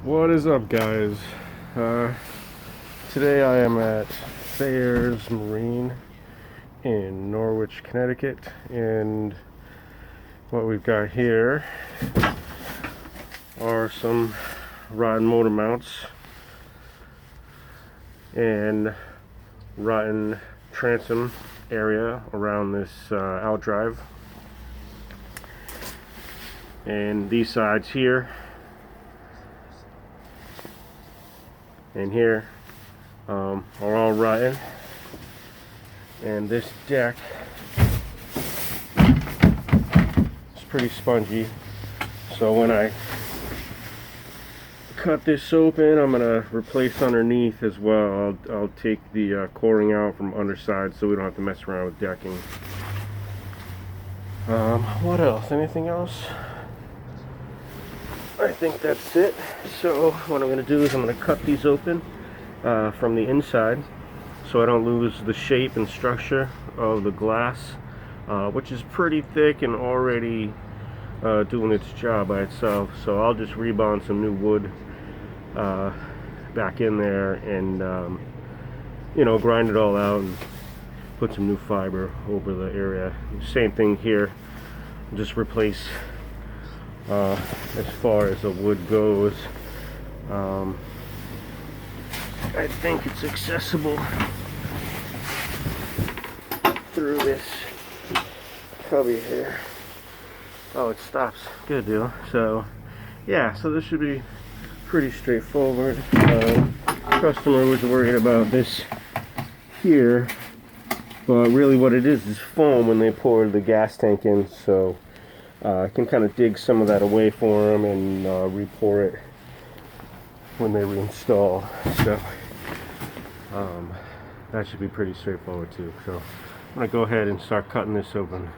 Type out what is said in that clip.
What is up, guys? Today I am at Thayer's Marine in Norwich, Connecticut, and what we've got here are some rotten motor mounts and rotten transom area around this outdrive, and these sides here and here are all rotten, and this deck is pretty spongy, so when I cut this open, I'm gonna replace underneath as well. I'll take the coring out from underside so we don't have to mess around with decking. What else? Anything else? I think that's it. So what I'm going to do is I'm going to cut these open from the inside so I don't lose the shape and structure of the glass, which is pretty thick and already doing its job by itself. So I'll just rebond some new wood back in there and grind it all out and put some new fiber over the area. Same thing here. Just replace as far as the wood goes. I think it's accessible through this cubby here. Oh, it stops. Good deal. So yeah, so this should be pretty straightforward. Customer was worried about this here, but really what it is foam when they pour the gas tank in, so I can kind of dig some of that away for them and re-pour it when they reinstall. So that should be pretty straightforward too. So I'm going to go ahead and start cutting this open.